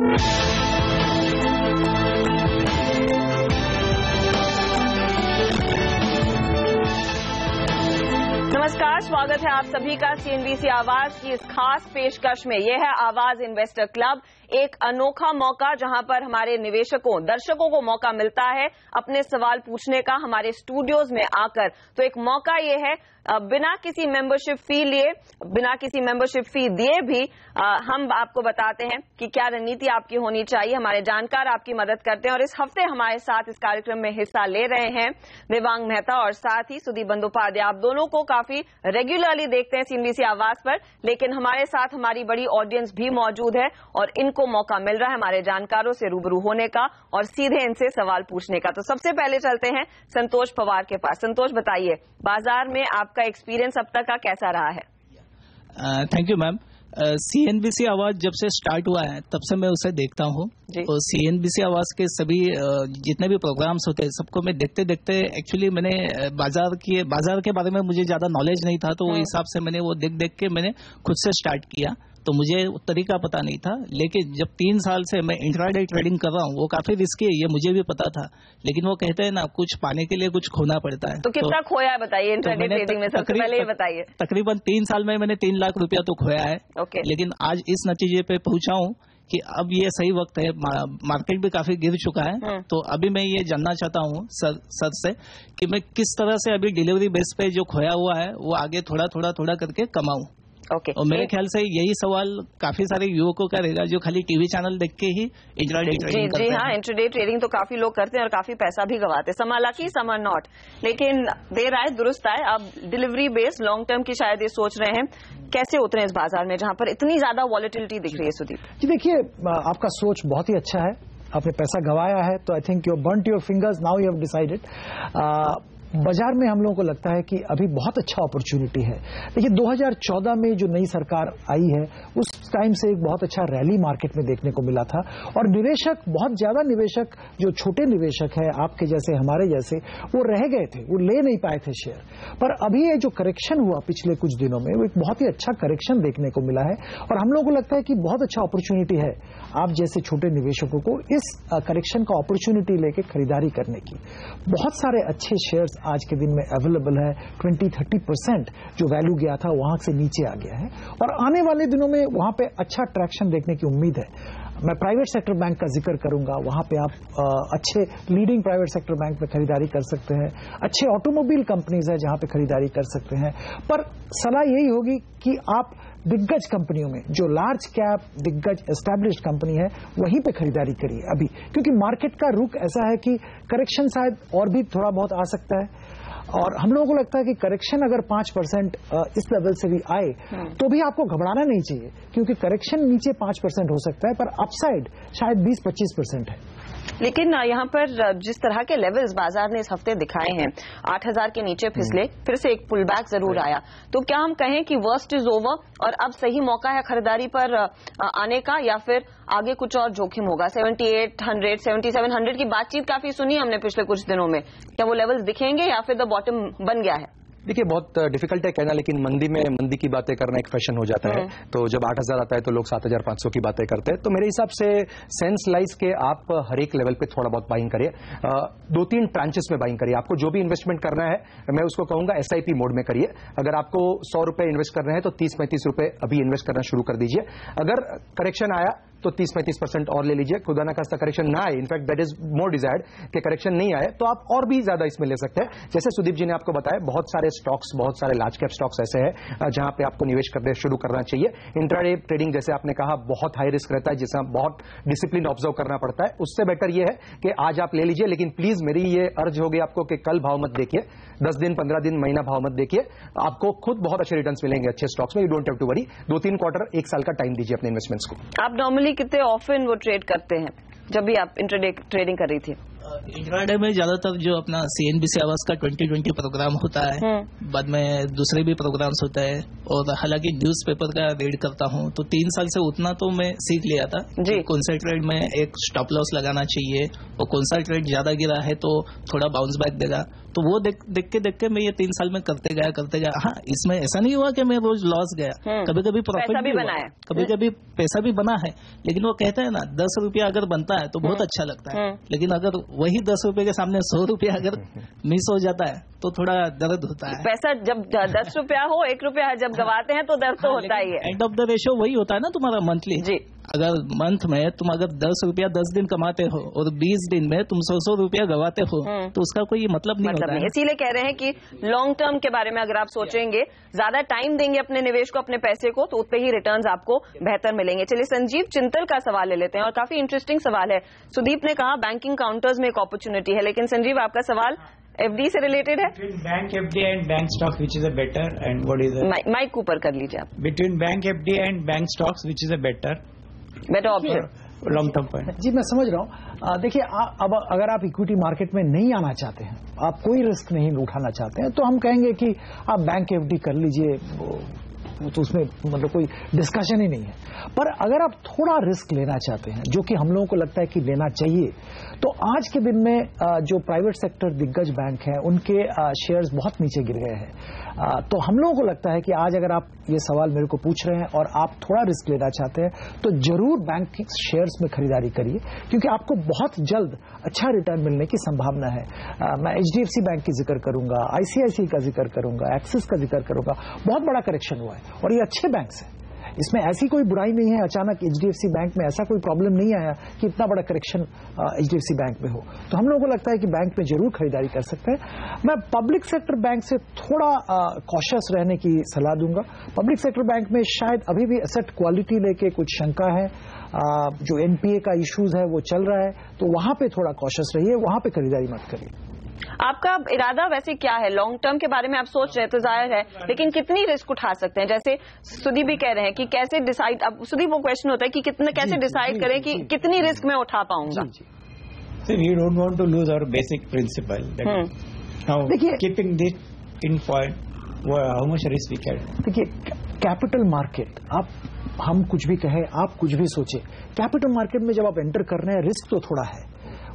नमस्कार, स्वागत है आप सभी का सीएनबीसी आवाज की इस खास पेशकश में। यह है आवाज इन्वेस्टर क्लब, एक अनोखा मौका जहां पर हमारे निवेशकों, दर्शकों को मौका मिलता है अपने सवाल पूछने का हमारे स्टूडियोज में आकर। तो एक मौका यह है बिना किसी मेंबरशिप फी लिए, बिना किसी मेंबरशिप फी दिए भी हम आपको बताते हैं कि क्या रणनीति आपकी होनी चाहिए। हमारे जानकार आपकी मदद करते हैं और इस हफ्ते हमारे साथ इस कार्यक्रम में हिस्सा ले रहे हैं देवांग मेहता और साथ ही सुदीप बंदोपाध्याय। आप दोनों को काफी रेगुलरली देखते हैं सीएनबीसी आवाज पर, लेकिन हमारे साथ हमारी बड़ी ऑडियंस भी मौजूद है और इनको मौका मिल रहा है हमारे जानकारों से रूबरू होने का और सीधे इनसे सवाल पूछने का। तो सबसे पहले चलते हैं संतोष पवार के पास। संतोष, बताइए बाजार में आपका एक्सपीरियंस अब तक का कैसा रहा है? Thank you ma'am. सीएनबीसी आवाज जब से स्टार्ट हुआ है तब से मैं उसे देखता हूँ और सीएनबीसी आवाज के सभी जितने भी प्रोग्राम्स होते हैं सबको मैं देखते देखते एक्चुअली मैंने बाजार के बारे में मुझे ज्यादा नॉलेज नहीं था, तो वो हिसाब से मैंने वो देख देख के मैंने खुद से स्टार्ट किया। तो मुझे तरीका पता नहीं था, लेकिन जब 3 साल से मैं इंट्राडे ट्रेडिंग कर रहा हूँ, वो काफी रिस्की है ये मुझे भी पता था, लेकिन वो कहते हैं ना कुछ पाने के लिए कुछ खोना पड़ता है। तो कितना खोया है बताइए इंट्राडे ट्रेडिंग में? सबसे पहले ये बताइए। तकरीबन 3 साल में मैंने 3 लाख रुपया तो खोया है। लेकिन आज इस नतीजे पे पहुंचा हूँ कि अब ये सही वक्त है, मार्केट भी काफी गिर चुका है। तो अभी मैं ये जानना चाहता हूँ सर से कि मैं किस तरह से अभी डिलीवरी बेस पे जो खोया हुआ है वो आगे थोड़ा करके कमाऊं। और मेरे ख्याल से यही सवाल काफी सारे युवकों का रहेगा जो खाली टीवी चैनल देख के ही इंट्राडे ट्रेडिंग करते हैं। जी हाँ, इंट्राडे ट्रेडिंग तो काफी लोग करते हैं और काफी पैसा भी गवाते हैं, सम लकी सम नॉट। लेकिन देर आए दुरुस्त आए, अब डिलीवरी बेस लॉन्ग टर्म की शायद ये सोच रहे हैं, कैसे उतरे इस बाजार में जहां पर इतनी ज्यादा वॉलेटिलिटी दिख रही है? सुदीप जी, देखिए आपका सोच बहुत ही अच्छा है, आपने पैसा गवाया है तो I think you burnt your fingers, now you have decided. बाजार में हम लोगों को लगता है कि अभी बहुत अच्छा अपॉर्चुनिटी है। देखिए 2014 में जो नई सरकार आई है उस टाइम से एक बहुत अच्छा रैली मार्केट में देखने को मिला था और निवेशक, बहुत ज्यादा निवेशक जो छोटे निवेशक हैं आपके जैसे हमारे जैसे, वो रह गए थे, वो ले नहीं पाए थे शेयर। पर अभी ये जो करेक्शन हुआ पिछले कुछ दिनों में, वो एक बहुत ही अच्छा करेक्शन देखने को मिला है और हम लोगों को लगता है कि बहुत अच्छा अपॉर्चुनिटी है आप जैसे छोटे निवेशकों को इस करेक्शन का अपॉर्चुनिटी लेके खरीदारी करने की। बहुत सारे अच्छे शेयर्स आज के दिन में अवेलेबल है, 20-30% जो वैल्यू गया था वहां से नीचे आ गया है और आने वाले दिनों में वहां पे अच्छा ट्रैक्शन देखने की उम्मीद है। मैं प्राइवेट सेक्टर बैंक का जिक्र करूंगा, वहां पे आप अच्छे लीडिंग प्राइवेट सेक्टर बैंक में खरीदारी कर सकते हैं, अच्छे ऑटोमोबाइल कंपनीज है जहां पे खरीदारी कर सकते हैं। पर सलाह यही होगी कि आप दिग्गज कंपनियों में, जो लार्ज कैप दिग्गज एस्टैब्लिश्ड कंपनी है, वहीं पे खरीदारी करिए अभी, क्योंकि मार्केट का रुख ऐसा है कि करेक्शन शायद और भी थोड़ा बहुत आ सकता है और हम लोगों को लगता है कि करेक्शन अगर 5% इस लेवल से भी आए तो भी आपको घबराना नहीं चाहिए, क्योंकि करेक्शन नीचे 5% हो सकता है पर अपसाइड शायद 20-25% है। लेकिन यहाँ पर जिस तरह के लेवल्स बाजार ने इस हफ्ते दिखाए हैं, 8000 के नीचे फिसले, फिर से एक पुल बैक जरूर आया, तो क्या हम कहें कि वर्स्ट इज ओवर और अब सही मौका है खरीदारी पर आने का, या फिर आगे कुछ और जोखिम होगा? 7800, 7700 की बातचीत काफी सुनी हमने पिछले कुछ दिनों में, क्या वो लेवल्स दिखेंगे या फिर द बॉटम बन गया है? देखिए बहुत डिफिकल्ट है कहना, लेकिन मंदी की बातें करना एक फैशन हो जाता है। तो जब 8000 आता है तो लोग 7500 की बातें करते हैं। तो मेरे हिसाब से सेंस लाइज के आप हर एक लेवल पे थोड़ा बहुत बाइंग करिए, 2-3 ट्रांचेस में बाइंग करिए। आपको जो भी इन्वेस्टमेंट करना है मैं उसको कहूंगा SIP मोड में करिए। अगर आपको 100 रुपए इन्वेस्ट करना है तो 30-35 रुपए अभी इन्वेस्ट करना शुरू कर दीजिए। अगर करेक्शन आया तो 30-35% और ले लीजिए। खुदा ना खास्ता करेक्शन ना आए, in fact that is more desired कि करेक्शन नहीं आए तो आप और भी ज्यादा इसमें ले सकते हैं। जैसे सुदीप जी ने आपको बताया, बहुत सारे स्टॉक्स, बहुत सारे लार्ज कैप स्टॉक्स ऐसे हैं जहां पे आपको निवेश करने शुरू करना चाहिए। इंट्राडे ट्रेडिंग जैसे आपने कहा बहुत हाई रिस्क रहता है, जिसमें बहुत डिसिप्लिन ऑब्जर्व करना पड़ता है। उससे बेटर ये है कि आज आप ले लीजिए, लेकिन प्लीज मेरी ये अर्ज होगी आपको कि कल भाव मत देखिए, 10 दिन, 15 दिन, महीना भाव मत देखिए। आपको खुद बहुत अच्छे रिटर्न्स मिलेंगे अच्छे स्टॉक्स में। You don't have to worry. 2-3 quarter, 1 साल का टाइम दीजिए अपने इन्वेस्टमेंट्स को। आप नॉर्मली कितने ऑफन वो ट्रेड करते हैं जब भी आप इंट्राडे ट्रेडिंग कर रही थी? इंट्राडे में ज्यादातर जो अपना सीएनबीसी आवाज का 2020 प्रोग्राम होता है, बाद में दूसरे भी प्रोग्राम्स होता है, और हालांकि न्यूज पेपर का रीड करता हूँ, तो 3 साल से उतना तो मैं सीख लिया था कि कौन सा ट्रेड में एक स्टॉप लॉस लगाना चाहिए और कौन सा ट्रेड ज्यादा गिरा है तो थोड़ा बाउंस बैक देगा, तो तो वो देख के मैं ये 3 साल में करते गया। हाँ, इसमें ऐसा नहीं हुआ कि मैं रोज लॉस गया, कभी कभी प्रॉफिट भी बना है, कभी कभी पैसा भी बना है। लेकिन वो कहते हैं ना, 10 रुपया अगर बनता है तो बहुत अच्छा लगता है, लेकिन अगर वही 10 रुपए के सामने 100 रुपया अगर मिस हो जाता है तो थोड़ा दर्द होता है। पैसा जब 10 रुपया हो, 1 रुपया जब गवाते हैं तो दर्द तो होता ही है। एंड ऑफ द रेशियो वही होता है ना तुम्हारा मंथली जी। अगर मंथ में तुम अगर 10 रुपया 10 दिन कमाते हो और 20 दिन में तुम 100 रुपया गवाते हो तो उसका कोई मतलब नहीं होता है। इसीलिए कह रहे हैं कि लॉन्ग टर्म के बारे में अगर आप सोचेंगे, ज्यादा टाइम देंगे अपने निवेश को, अपने पैसे को, तो उतने ही रिटर्न्स आपको बेहतर मिलेंगे। चलिए संजीव चिंतल का सवाल ले लेते हैं, और काफी इंटरेस्टिंग सवाल है। सुदीप ने कहा बैंकिंग काउंटर्स में एक अपॉर्चुनिटी है, लेकिन संजीव आपका सवाल एफडी से रिलेटेड है। Bank FD and bank stocks which is a better, and what is mic ऊपर कर लीजिए आप। Between bank FD and bank stocks which is a better option long term point. जी मैं समझ रहा हूँ। देखिए अब अगर आप इक्विटी मार्केट में नहीं आना चाहते हैं, आप कोई रिस्क नहीं उठाना चाहते हैं, तो हम कहेंगे कि आप बैंक एफडी कर लीजिए, तो उसमें मतलब कोई डिस्कशन ही नहीं है। पर अगर आप थोड़ा रिस्क लेना चाहते हैं, जो कि हम लोगों को लगता है कि लेना चाहिए, तो आज के दिन में जो प्राइवेट सेक्टर दिग्गज बैंक हैं उनके शेयर्स बहुत नीचे गिर गए हैं। तो हम लोगों को लगता है कि आज अगर आप ये सवाल मेरे को पूछ रहे हैं और आप थोड़ा रिस्क लेना चाहते हैं, तो जरूर बैंक शेयर्स में खरीदारी करिए, क्योंकि आपको बहुत जल्द अच्छा रिटर्न मिलने की संभावना है। मैं HDFC बैंक की जिक्र करूंगा, ICICI का जिक्र करूंगा, एक्सिस का जिक्र करूंगा। बहुत बड़ा करेक्शन हुआ है और ये अच्छे बैंक्स हैं, इसमें ऐसी कोई बुराई नहीं है। अचानक HDFC बैंक में ऐसा कोई प्रॉब्लम नहीं आया कि इतना बड़ा करेक्शन HDFC बैंक में हो। तो हम लोगों को लगता है कि बैंक में जरूर खरीदारी कर सकते हैं। मैं पब्लिक सेक्टर बैंक से थोड़ा कॉशियस रहने की सलाह दूंगा। पब्लिक सेक्टर बैंक में शायद अभी भी एसेट क्वालिटी लेके कुछ शंका है, जो NPA का इश्यूज है वो चल रहा है, तो वहां पे थोड़ा कॉशियस रहिए, वहां पे खरीदारी मत करिए। आपका इरादा वैसे क्या है? लॉन्ग टर्म के बारे में आप सोच रहे हैं तो जाहिर है, लेकिन कितनी रिस्क उठा सकते हैं? जैसे सुदीप भी कह रहे हैं कि कैसे डिसाइड, अब सुदीप वो क्वेश्चन होता है कि कितने कैसे डिसाइड करें कि कितनी रिस्क मैं उठा पाऊंगा। We don't want to lose our basic principal, देखिए keeping this in point how much risk we can. देखिए कैपिटल मार्केट, हम कुछ भी कहें, आप कुछ भी सोचे, कैपिटल मार्केट में जब आप एंटर कर रहे हैं, रिस्क तो थोड़ा है,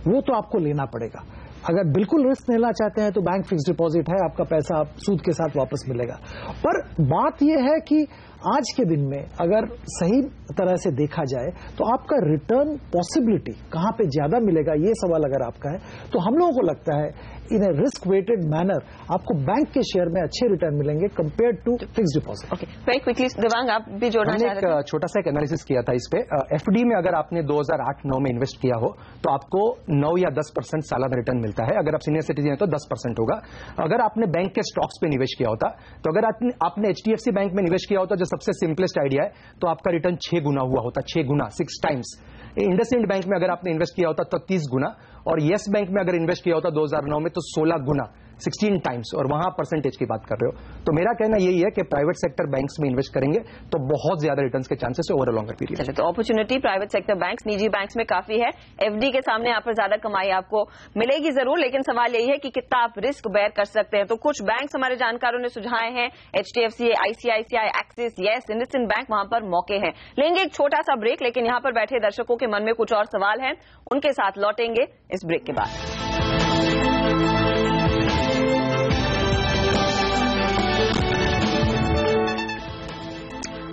वो तो आपको लेना पड़ेगा। अगर बिल्कुल रिस्क लेना चाहते हैं तो बैंक फिक्स डिपॉजिट है, आपका पैसा सूद के साथ वापस मिलेगा। पर बात यह है कि आज के दिन में अगर सही तरह से देखा जाए तो आपका रिटर्न पॉसिबिलिटी कहां पे ज्यादा मिलेगा, ये सवाल अगर आपका है, तो हम लोगों को लगता है in a risk weighted manner आपको बैंक के शेयर में अच्छे रिटर्न मिलेंगे compare to fix deposit. Okay, very quickly Divyang आप भी जोड़ना चाह रहे थे। छोटा सा एक एनालिसिस किया था इस पे। FD में अगर आपने 2008-9 में इन्वेस्ट किया हो तो आपको 9 या 10% सालाना रिटर्न मिलता है। अगर आप सीनियर सिटीजन हैं तो 10% होगा। अगर आपने बैंक के स्टॉक्स पे निवेश किया होता, तो अगर आपने HDFC बैंक में निवेश किया होता, जो सबसे सिंपलेस्ट आइडिया है, तो आपका रिटर्न 6 गुना हुआ होता, 6 गुना, 6 टाइम्स। इंडसइंड बैंक में अगर आपने इन्वेस्ट किया होता तो 30 गुना, और येस बैंक में अगर इन्वेस्ट किया होता 2009 में तो 16 गुना, 16 टाइम्स, और वहां परसेंटेज की बात कर रहे हो। तो मेरा कहना यही है कि प्राइवेट सेक्टर बैंक्स में इन्वेस्ट करेंगे तो बहुत ज्यादा रिटर्न्स के चांसेस है ओवर अ लॉन्गर पीरियड। तो अपॉर्चुनिटी प्राइवेट सेक्टर बैंक्स, निजी बैंक्स में काफी है। FD के सामने यहाँ पर ज्यादा कमाई आपको मिलेगी जरूर, लेकिन सवाल यही है कि कितना आप रिस्क बेयर कर सकते हैं। तो कुछ बैंक्स हमारे जानकारों ने सुझाए हैं, HDFC, ICICI, axis, yes, IndusInd bank, वहां पर मौके हैं। लेंगे एक छोटा सा ब्रेक, लेकिन यहाँ पर बैठे दर्शकों के मन में कुछ और सवाल हैं, उनके साथ लौटेंगे इस ब्रेक के बाद।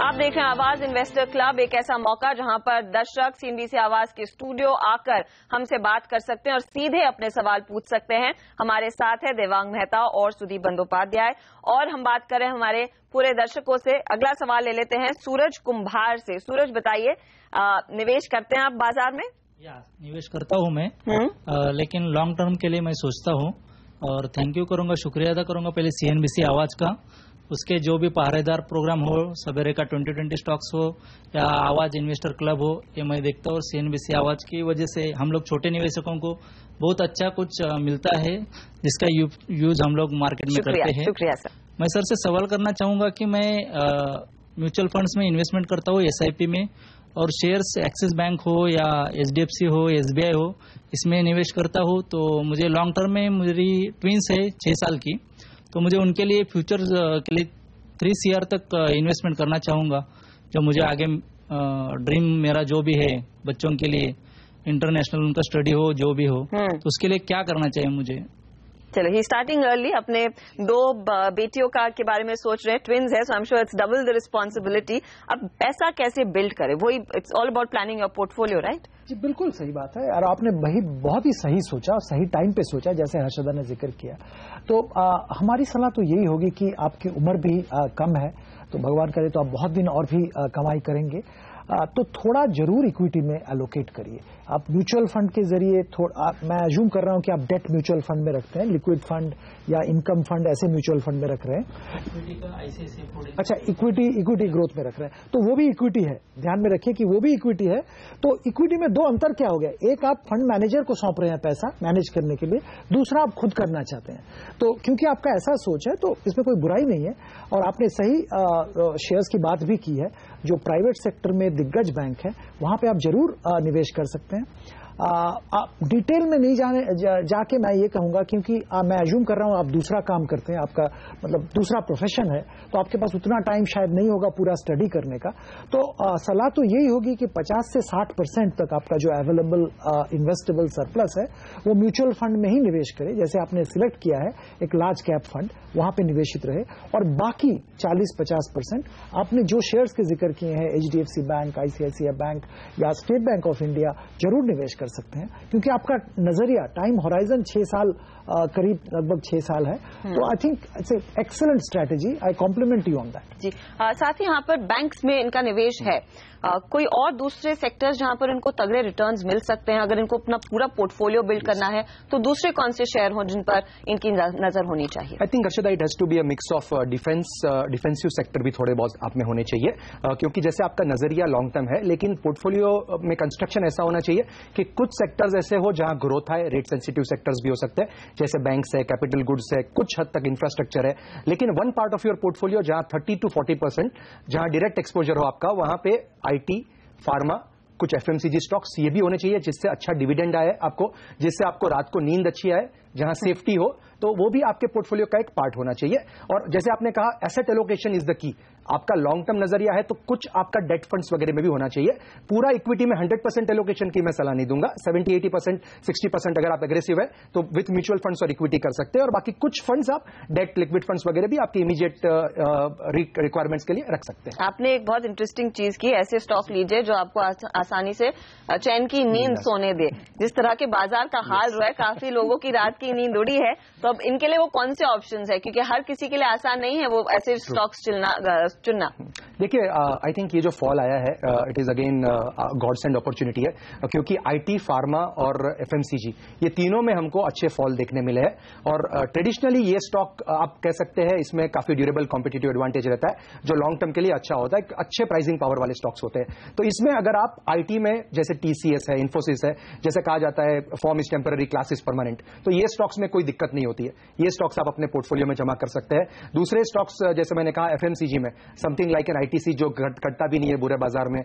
आप देख रहे हैं आवाज इन्वेस्टर क्लब, एक ऐसा मौका जहां पर दर्शक CNBC आवाज के स्टूडियो आकर हमसे बात कर सकते हैं और सीधे अपने सवाल पूछ सकते हैं। हमारे साथ है देवांग मेहता और सुदीप बंदोपाध्याय, और हम बात करें हमारे पूरे दर्शकों से। अगला सवाल ले लेते हैं सूरज कुंभार से। सूरज बताइए, निवेश करते हैं आप बाजार में? निवेश करता हूं मैं, लेकिन लॉन्ग टर्म के लिए मैं सोचता हूं, और थैंक यू करूंगा, शुक्रिया अदा करूंगा पहले CNBC आवाज का। उसके जो भी पहरेदार प्रोग्राम हो, सवेरे का 2020 स्टॉक्स हो या आवाज इन्वेस्टर क्लब हो, ये मैं देखता हूँ। और CNBC आवाज की वजह से हम लोग छोटे निवेशकों को बहुत अच्छा कुछ मिलता है, जिसका यूज हम लोग मार्केट में करते हैं। शुक्रिया सर। मैं सर से सवाल करना चाहूंगा कि मैं म्यूचुअल फंड्स में इन्वेस्टमेंट करता हूँ, SIP में, और शेयर्स एक्सिस बैंक हो या HDFC हो, SBI हो, इसमें निवेश करता हूँ। तो मुझे लॉन्ग टर्म में, मेरी ट्विंस है 6 साल की, तो मुझे उनके लिए फ्यूचर के लिए 3 CR तक इन्वेस्टमेंट करना चाहूंगा, जो मुझे आगे ड्रीम मेरा जो भी है बच्चों के लिए, इंटरनेशनल उनका स्टडी हो, जो भी हो, तो उसके लिए क्या करना चाहिए मुझे? चलो, ही स्टार्टिंग अर्ली, अपने 2 बेटियों के बारे में सोच रहे हैं, ट्विंस है, so I am sure it's double the responsibility. अब पैसा कैसे बिल्ड करे, वही it's all about planning your portfolio, right? जी बिल्कुल सही बात है, और आपने वही बहुत ही सही सोचा और सही टाइम पे सोचा, जैसे हर्षदा ने जिक्र किया। तो हमारी सलाह तो यही होगी कि आपकी उम्र भी कम है, तो भगवान करे तो आप बहुत दिन और भी कमाई करेंगे, तो थोड़ा जरूर इक्विटी में एलोकेट करिए। आप म्यूचुअल फंड के जरिए मैं अज्यूम कर रहा हूं कि आप डेट म्यूचुअल फंड में रखते हैं, लिक्विड फंड या इनकम फंड ऐसे म्यूचुअल फंड में रख रहे हैं। इक्विटी का ICICI अच्छा, इक्विटी ग्रोथ में रख रहे हैं, तो वो भी इक्विटी है, ध्यान में रखिए कि वो भी इक्विटी है। तो इक्विटी में 2 अंतर क्या हो गया, एक आप फंड मैनेजर को सौंप रहे हैं पैसा मैनेज करने के लिए, दूसरा आप खुद करना चाहते हैं। तो क्योंकि आपका ऐसा सोच है तो इसमें कोई बुराई नहीं है, और आपने सही शेयर्स की बात भी की है। जो प्राइवेट सेक्टर में दिग्गज बैंक है वहां पे आप जरूर निवेश कर सकते हैं। डिटेल में नहीं जाके मैं ये कहूंगा, क्योंकि मैं अज्यूम कर रहा हूं आप दूसरा काम करते हैं, आपका मतलब दूसरा प्रोफेशन है, तो आपके पास उतना टाइम शायद नहीं होगा पूरा स्टडी करने का। तो सलाह तो यही होगी कि 50 से 60% तक आपका जो अवेलेबल इन्वेस्टेबल सरप्लस है वो म्यूचुअल फंड में ही निवेश करें, जैसे आपने सिलेक्ट किया है एक लार्ज कैप फंड, वहां पे निवेशित रहे, और बाकी 40-50% आपने जो शेयर्स के जिक्र किए हैं, HDFC बैंक, ICICI बैंक या स्टेट बैंक ऑफ इंडिया, जरूर निवेश कर सकते हैं, क्योंकि आपका नजरिया टाइम होराइजन 6 साल करीब लगभग 6 साल है। तो I think it's excellent strategy, I compliment you on that. जी, साथ ही यहाँ पर बैंक्स में इनका निवेश है, कोई और दूसरे सेक्टर्स जहां पर इनको तगड़े रिटर्न्स मिल सकते हैं, अगर इनको अपना पूरा पोर्टफोलियो बिल्ड करना है, तो दूसरे कौन से शेयर हो जिन पर इनकी नजर होनी चाहिए? I think Harshada, it has to be a mix of defensive sector भी थोड़े बहुत आप में होने चाहिए, क्योंकि जैसे आपका नजरिया लॉन्ग टर्म है, लेकिन पोर्टफोलियो में कंस्ट्रक्शन ऐसा होना चाहिए कि कुछ सेक्टर्स ऐसे हो जहां ग्रोथ है, रेट सेंसिटिव सेक्टर्स भी हो सकते हैं, जैसे बैंक्स है, कैपिटल गुड्स है, कुछ हद तक इंफ्रास्ट्रक्चर है, लेकिन one part of your portfolio जहां 30 to 40% जहां डायरेक्ट एक्सपोजर हो आपका, वहां पे IT, फार्मा, कुछ FMCG स्टॉक्स ये भी होने चाहिए, जिससे अच्छा डिविडेंड आए आपको, जिससे आपको रात को नींद अच्छी आए, जहां सेफ्टी हो, तो वो भी आपके पोर्टफोलियो का एक पार्ट होना चाहिए। और जैसे आपने कहा, asset allocation is the key, आपका लॉन्ग टर्म नजरिया है तो कुछ आपका डेट फंड्स वगैरह में भी होना चाहिए। पूरा इक्विटी में 100% एलोकेशन की मैं सलाह नहीं दूंगा, 70-80%, 60% अगर आप एग्रेसिव है तो विथ म्यूचुअल फंड्स और इक्विटी कर सकते हैं, और बाकी कुछ फंड्स आप डेट लिक्विड फंड्स वगैरह भी आपकी इमीडिएट रिक्वायरमेंट्स के लिए रख सकते हैं। आपने एक बहुत इंटरेस्टिंग चीज की, ऐसे स्टॉक लीजिए जो आपको आसानी से चैन की नींद सोने दे। जिस तरह के बाजार का हाल रहा है, काफी लोगों की रात की नींद उड़ी है, तो अब इनके लिए वो कौन से ऑप्शंस है, क्योंकि हर किसी के लिए आसान नहीं है वो ऐसे स्टॉक्स चुनना। देखिए, आई थिंक ये जो फॉल आया है, it is again gods and opportunity है, क्योंकि IT, फार्मा और FMCG ये तीनों में हमको अच्छे फॉल देखने मिले हैं, और ट्रेडिशनली ये स्टॉक आप कह सकते हैं इसमें काफी ड्यूरेबल कॉम्पिटिटिव एडवांटेज रहता है, जो लॉन्ग टर्म के लिए अच्छा होता है, अच्छे प्राइसिंग पावर वाले स्टॉक्स होते हैं। तो इसमें अगर आप IT में जैसे TCS है, इन्फोसिस है, जैसे कहा जाता है form is temporary, class is permanent, तो ये स्टॉक्स में कोई दिक्कत नहीं होती है, ये स्टॉक्स आप अपने पोर्टफोलियो में जमा कर सकते हैं। दूसरे स्टॉक्स जैसे मैंने कहा FMCG में समथिंग लाइक एन ITC जो घटता भी नहीं है बुरे बाजार में,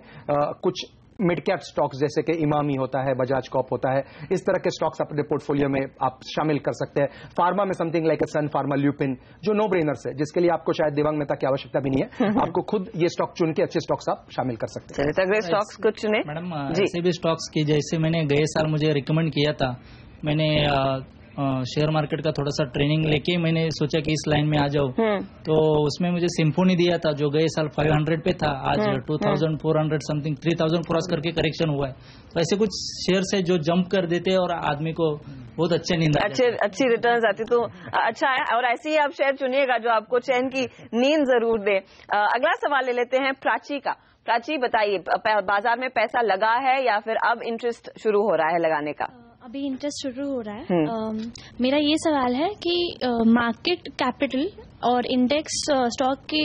कुछ मिड कैप स्टॉक्स जैसे कि इमामी होता है, बजाज कॉप होता है, इस तरह के स्टॉक्स अपने पोर्टफोलियो में आप शामिल कर सकते हैं। फार्मा में समथिंग लाइक सन फार्मा, ल्यूपिन, जो नो ब्रेनर्स है, जिसके लिए आपको शायद दिमाग मेहता की आवश्यकता भी नहीं है, आपको खुद ये स्टॉक चुन के अच्छे स्टॉक्स आप शामिल कर सकते हैं। स्टॉक्स कुछ चुने मैडम, ऐसे भी स्टॉक्स की जैसे मैंने गए साल मुझे रिकमेंड किया था, मैंने शेयर मार्केट का थोड़ा सा ट्रेनिंग लेके मैंने सोचा कि इस लाइन में आ जाऊं, तो उसमें मुझे सिम्फोनी दिया था जो गए साल 500 पे था, आज 2400 समथिंग 3000 क्रॉस करके करेक्शन हुआ है। तो ऐसे कुछ शेयर्स है जो जंप कर देते हैं और आदमी को बहुत अच्छे नींद अच्छी रिटर्न्स आती, तो अच्छा है। और ऐसे ही आप शेयर चुनिएगा जो आपको चैन की नींद जरूर दे। अगला सवाल ले लेते हैं प्राची का। प्राची, बताइए, बाजार में पैसा लगा है या फिर अब इंटरेस्ट शुरू हो रहा है लगाने का? अभी इंटरेस्ट शुरू हो रहा है। मेरा ये सवाल है कि मार्केट कैपिटल और इंडेक्स स्टॉक के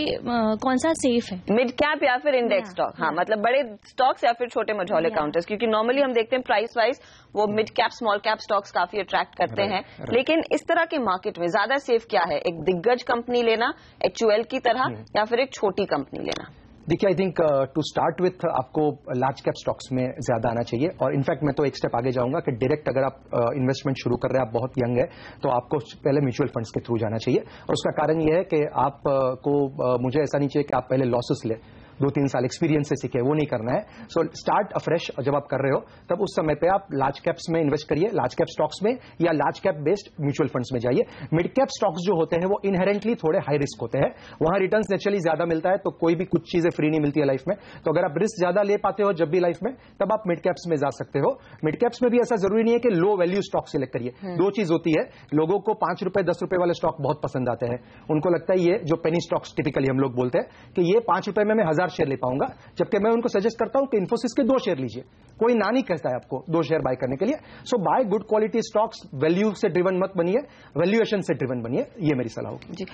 कौन सा सेफ है, मिड कैप या फिर इंडेक्स स्टॉक? हाँ, मतलब बड़े स्टॉक्स या फिर छोटे मझौले काउंटर्स, क्योंकि नॉर्मली हम देखते हैं प्राइस वाइज वो mid cap small cap stocks काफी अट्रैक्ट करते हैं, लेकिन इस तरह के मार्केट में ज्यादा सेफ क्या है, एक दिग्गज कंपनी लेना HUL की तरह या फिर एक छोटी कंपनी लेना? देखिए, I think to start with आपको लार्ज कैप स्टॉक्स में ज्यादा आना चाहिए, और इनफैक्ट मैं तो एक स्टेप आगे जाऊंगा कि डायरेक्ट अगर आप इन्वेस्टमेंट शुरू कर रहे हैं, आप बहुत यंग है, तो आपको पहले म्यूचुअल फंड्स के थ्रू जाना चाहिए। और उसका कारण यह है कि आपको मुझे ऐसा नहीं चाहिए कि आप पहले लॉसेस ले, 2-3 साल एक्सपीरियंस से सीखे, वो नहीं करना है। So start afresh. जब आप कर रहे हो तब उस समय पे आप लार्ज कैप्स में इन्वेस्ट करिए, लार्ज कैप स्टॉक्स में या large cap based mutual funds में जाइए। मिड कैप स्टॉक्स जो होते हैं वो इनहेरेंटली थोड़े हाई रिस्क होते हैं, वहां रिटर्न्स नेचुरली ज्यादा मिलता है, तो कोई भी कुछ चीजें फ्री नहीं मिलती है लाइफ में। तो अगर आप रिस्क ज्यादा ले पाते हो जब भी लाइफ में, तब आप मिड कैप्स में जा सकते हो। मिड कैप्स में भी ऐसा जरूरी नहीं है कि लो वैल्यू स्टॉक सिलेक्ट करिए। दो चीज होती है, लोगों को 5 रुपए 10 रुपए वाले स्टॉक बहुत पसंद आते हैं, उनको लगता है ये जो पेनी स्टॉक्स टिपिकली हम लोग बोलते हैं कि ये 5 रुपए में मैं 1000 शेयर ले पाऊंगा, जबकि मैं उनको सजेस्ट करता हूं कि इन्फोसिस के 2 शेयर लीजिए। कोई ना नहीं कहता है आपको 2 शेयर बाय करने के लिए। So buy good quality stocks, value से ड्रिवन मत बनिए, वैल्यूएशन से ड्रिवन बनिए, ये मेरी सलाह होगी जी।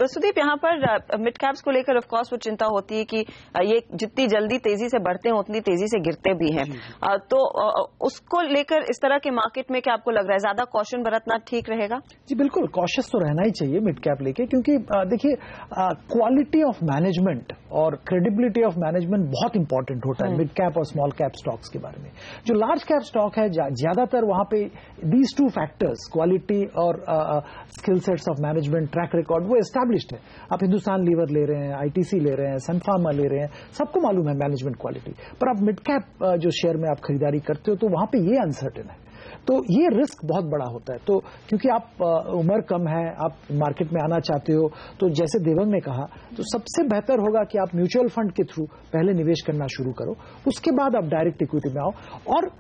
सुदीप, यहाँ पर मिड कैप्स को लेकर ऑफ कोर्स वो चिंता होती है कि ये जितनी जल्दी तेजी से बढ़ते हैं उतनी तेजी से गिरते भी हैं, तो उसको लेकर इस तरह के मार्केट में क्या आपको लग रहा है ज्यादा कॉशन बरतना ठीक रहेगा? जी बिल्कुल, कॉशियस तो रहना ही चाहिए मिड कैप लेके, क्योंकि देखिए क्वालिटी ऑफ मैनेजमेंट और क्रेडिबिलिटी ऑफ मैनेजमेंट बहुत इंपॉर्टेंट होता है मिड कैप और स्मॉल कैप स्टॉक्स के बारे में। जो लार्ज कैप स्टॉक है ज्यादातर वहां पे दीज 2 फैक्टर्स, क्वालिटी और skill sets of management, track record, वो एस्टैब्लिश्ड है। आप हिंदुस्तान लीवर ले रहे हैं, आईटीसी ले रहे हैं, सन फार्मा ले रहे हैं, सबको मालूम है मैनेजमेंट क्वालिटी। पर आप मिड कैप जो शेयर में आप खरीदारी करते हो तो वहां पे ये अनसर्टेन है, तो ये रिस्क बहुत बड़ा होता है। तो क्योंकि आप उम्र कम है, आप मार्केट में आना चाहते हो, तो जैसे देवंग ने कहा, तो सबसे बेहतर होगा कि आप म्यूचुअल फंड के थ्रू पहले निवेश करना शुरू करो, उसके बाद आप डायरेक्ट इक्विटी में आओ। और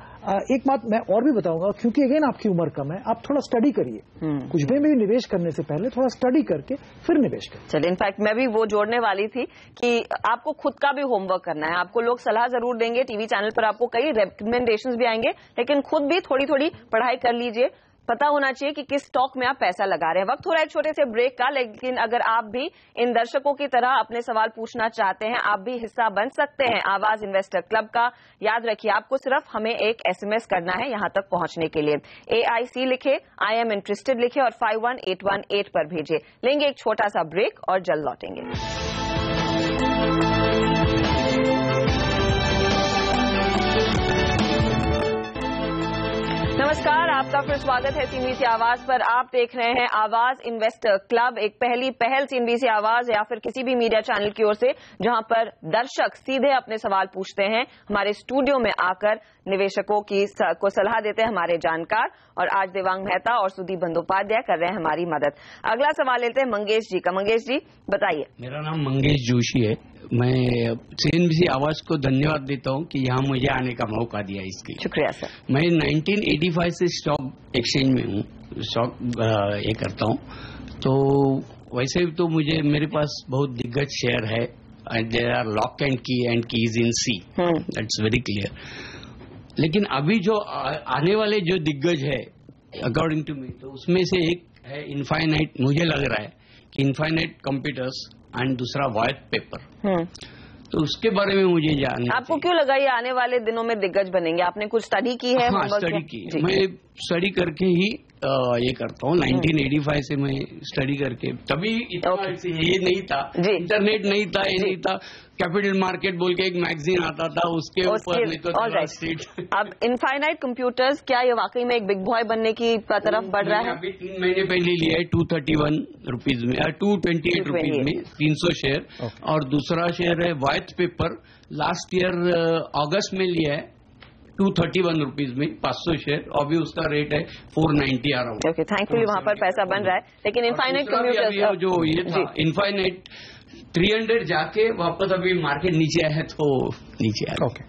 एक बात मैं और भी बताऊंगा, क्योंकि अगेन आपकी उम्र कम है, आप थोड़ा स्टडी करिए, कुछ भी निवेश करने से पहले थोड़ा स्टडी करके फिर निवेश करिए। चलिए, इनफैक्ट मैं भी वो जोड़ने वाली थी कि आपको खुद का भी होमवर्क करना है। आपको लोग सलाह जरूर देंगे, टीवी चैनल पर आपको कई रिकमेंडेशंस भी आएंगे, लेकिन खुद भी थोड़ी थोड़ी पढ़ाई कर लीजिए। पता होना चाहिए कि किस स्टॉक में आप पैसा लगा रहे हैं। वक्त हो रहा है छोटे से ब्रेक का, लेकिन अगर आप भी इन दर्शकों की तरह अपने सवाल पूछना चाहते हैं, आप भी हिस्सा बन सकते हैं आवाज इन्वेस्टर क्लब का। याद रखिए, आपको सिर्फ हमें एक SMS करना है यहां तक पहुंचने के लिए। AIC लिखे, I am interested लिखे और 51818 पर भेजिए। लेंगे एक छोटा सा ब्रेक और जल्द लौटेंगे। नमस्कार, आपका फिर स्वागत है CNBC आवाज पर। आप देख रहे हैं आवाज इन्वेस्टर क्लब, एक पहली पहल CNBC आवाज या फिर किसी भी मीडिया चैनल की ओर से, जहां पर दर्शक सीधे अपने सवाल पूछते हैं, हमारे स्टूडियो में आकर निवेशकों को सलाह देते हैं हमारे जानकार। और आज देवांग मेहता और सुदीप बंदोपाध्याय कर रहे हैं हमारी मदद। अगला सवाल लेते हैं मंगेश जी का। मंगेश जी बताइए। मेरा नाम मंगेश जोशी है। मैं CNBC आवाज को धन्यवाद देता हूं कि यहाँ मुझे आने का मौका दिया इसके लिए। शुक्रिया सर। मैं 1985 से स्टॉक एक्सचेंज में हूँ, स्टॉक ये करता हूँ। तो वैसे तो मेरे पास बहुत दिग्गज शेयर है, there are lock and keys in C, that's very clear. लेकिन अभी जो आने वाले जो दिग्गज है अकॉर्डिंग टू मी, तो उसमें से एक है इनफाइनाइट, मुझे लग रहा है कि इनफाइनाइट कंप्यूटर्स एंड दूसरा वाइट पेपर। तो उसके बारे में मुझे जानना। आपको क्यों लगा ये आने वाले दिनों में दिग्गज बनेंगे? आपने कुछ स्टडी की है? हाँ, स्टडी की। मैं स्टडी करके ही ये करता हूँ। 1985 से मैं स्टडी करके, तभी इतना ये नहीं था, इंटरनेट नहीं था, ये नहीं था। कैपिटल मार्केट बोल के एक मैगजीन आता था, उसके ऊपर। अब इनफाइनाइट कंप्यूटर्स, क्या ये वाकई में एक बिग बॉय बनने की तरफ बढ़ रहा है? अभी 3 महीने पहले लिया है 231 रुपीज में, 228 रुपीज में 300 शेयर। और दूसरा शेयर है वाइट पेपर, लास्ट ईयर अगस्त में लिया है 231 रुपीज में 500 शेयर। अभी उसका रेट है 490 आ रहा हूँ। ओके, थैंकफुली वहां पर पैसा बन रहा है। लेकिन इनफाइनाइट कंप्यूटर्स जो ये था, इनफाइनाइट 300 जाके वापस अभी मार्केट नीचे आया है, तो नीचे आया। ओके,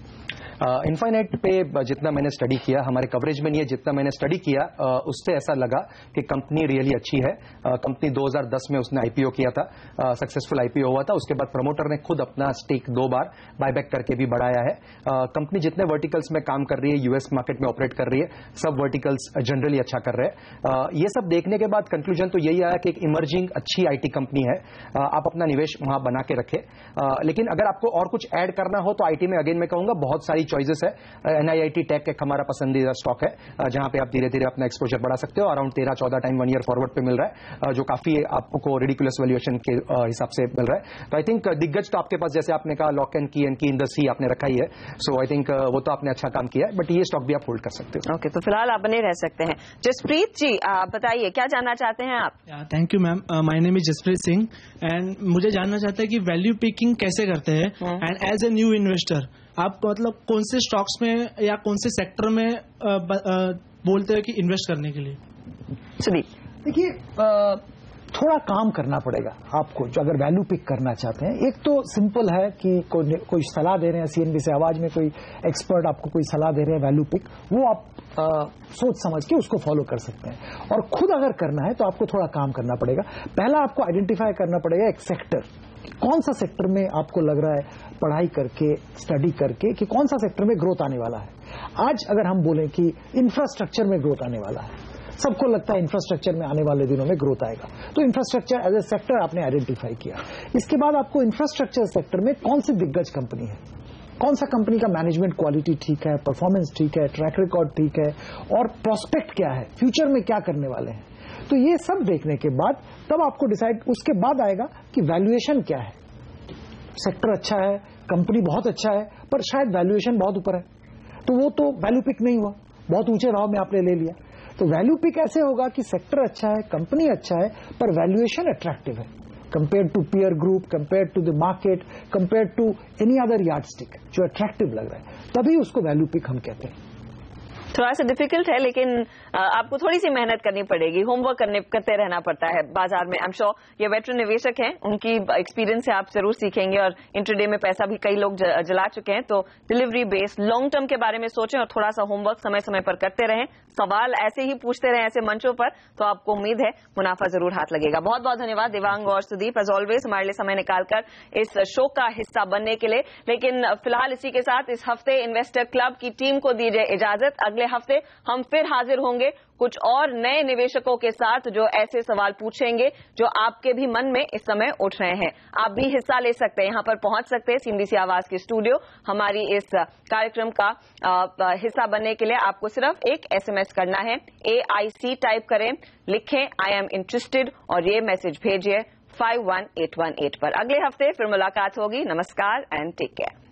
इनफाइनाइट पे जितना मैंने स्टडी किया, हमारे कवरेज में नहीं है, जितना मैंने स्टडी किया उससे ऐसा लगा कि कंपनी रियली अच्छी है। कंपनी 2010 में उसने IPO किया था, सक्सेसफुल IPO हुआ था। उसके बाद प्रमोटर ने खुद अपना स्टेक 2 बार बायबैक करके भी बढ़ाया है। कंपनी जितने वर्टिकल्स में काम कर रही है, US मार्केट में ऑपरेट कर रही है, सब वर्टिकल्स जनरली अच्छा कर रहे हैं। ये सब देखने के बाद कंक्लूजन तो यही आया कि एक इमर्जिंग अच्छी IT कंपनी है, आप अपना निवेश वहां बना के रखें। लेकिन अगर आपको और कुछ ऐड करना हो तो IT में अगेन मैं कहूंगा बहुत सारी चॉइसेस है। NIIT टेक एक हमारा पसंदीदा स्टॉक है, जहां पे आप धीरे धीरे अपना एक्सपोजर बढ़ा सकते हो। अराउंड 13-14 टाइम 1 ईयर फॉरवर्ड पे मिल रहा है, जो काफी आपको रिडिकुलस वैल्यूएशन के हिसाब से मिल रहा है। तो आई थिंक दिग्गज तो आपके पास, जैसे आपने कहा, लॉक एंड की इन द सी आपने रखा ही है। सो आई थिंक वो तो आपने अच्छा काम किया है, बट ये स्टॉक भी आप होल्ड कर सकते हो। ओके, तो फिलहाल आप बने रह सकते हैं। जसप्रीत जी, आप बताइए क्या जानना चाहते हैं आप? Thank you ma'am, my name is Jaspreet Singh and मुझे जानना चाहता है कि वैल्यू पिकिंग कैसे करते हैं, and as a new investor आप मतलब कौन से स्टॉक्स में या कौन से सेक्टर में बोलते हैं कि इन्वेस्ट करने के लिए? देखिए, थोड़ा काम करना पड़ेगा आपको जो अगर वैल्यू पिक करना चाहते हैं। एक तो सिंपल है कि कोई सलाह दे रहे हैं, CNBC आवाज में कोई एक्सपर्ट आपको कोई सलाह दे रहे हैं वैल्यू पिक, वो आप सोच समझ के उसको फॉलो कर सकते हैं। और खुद अगर करना है तो आपको थोड़ा काम करना पड़ेगा। पहला आपको आइडेंटिफाई करना पड़ेगा एक सेक्टर, कौन सा सेक्टर में आपको लग रहा है पढ़ाई करके, स्टडी करके, कि कौन सा सेक्टर में ग्रोथ आने वाला है। आज अगर हम बोलें कि इंफ्रास्ट्रक्चर में ग्रोथ आने वाला है, सबको लगता है इंफ्रास्ट्रक्चर में आने वाले दिनों में ग्रोथ आएगा, तो इंफ्रास्ट्रक्चर एज ए सेक्टर आपने आइडेंटिफाई किया। इसके बाद आपको इंफ्रास्ट्रक्चर सेक्टर में कौन सी दिग्गज कंपनी है, कौन सा कंपनी का मैनेजमेंट क्वालिटी ठीक है, परफॉर्मेंस ठीक है, ट्रैक रिकॉर्ड ठीक है, और प्रोस्पेक्ट क्या है, फ्यूचर में क्या करने वाले हैं। तो ये सब देखने के बाद तब आपको डिसाइड, उसके बाद आएगा कि वैल्यूएशन क्या है। सेक्टर अच्छा है, कंपनी बहुत अच्छा है, पर शायद वैल्यूएशन बहुत ऊपर है, तो वो तो वैल्यू पिक नहीं हुआ, बहुत ऊंचे भाव में आपने ले लिया। तो वैल्यू पिक ऐसे होगा कि सेक्टर अच्छा है, कंपनी अच्छा है, पर वैल्यूएशन अट्रैक्टिव है compare to peer group, compare to the market, compare to any other yardstick जो अट्रैक्टिव लग रहा है, तभी उसको वैल्यू पिक हम कहते हैं। थोड़ा सा डिफिकल्ट है, लेकिन आपको थोड़ी सी मेहनत करनी पड़ेगी, होमवर्क करते रहना पड़ता है बाजार में। आई एम श्योर ये वेटरन निवेशक हैं, उनकी एक्सपीरियंस से आप जरूर सीखेंगे, और इंट्राडे में पैसा भी कई लोग जला चुके हैं। तो डिलीवरी बेस्ड लॉन्ग टर्म के बारे में सोचें और थोड़ा सा होमवर्क समय समय पर करते रहें, सवाल ऐसे ही पूछते रहें ऐसे मंचों पर, तो आपको उम्मीद है मुनाफा जरूर हाथ लगेगा। बहुत बहुत धन्यवाद दिव्यांग और सुदीप, एज ऑलवेज हमारे लिए समय निकालकर इस शो का हिस्सा बनने के लिए। लेकिन फिलहाल इसी के साथ इस हफ्ते इन्वेस्टर क्लब की टीम को दीजिए इजाजत। अगले हफ्ते हम फिर हाजिर होंगे कुछ और नए निवेशकों के साथ, जो ऐसे सवाल पूछेंगे जो आपके भी मन में इस समय उठ रहे हैं। आप भी हिस्सा ले सकते हैं, यहां पर पहुंच सकते हैं CNBC आवाज के स्टूडियो। हमारी इस कार्यक्रम का हिस्सा बनने के लिए आपको सिर्फ एक SMS करना है, AIC टाइप करें, लिखें I am interested और ये मैसेज भेजिए 51818 पर। अगले हफ्ते फिर मुलाकात होगी। नमस्कार एंड टेक केयर।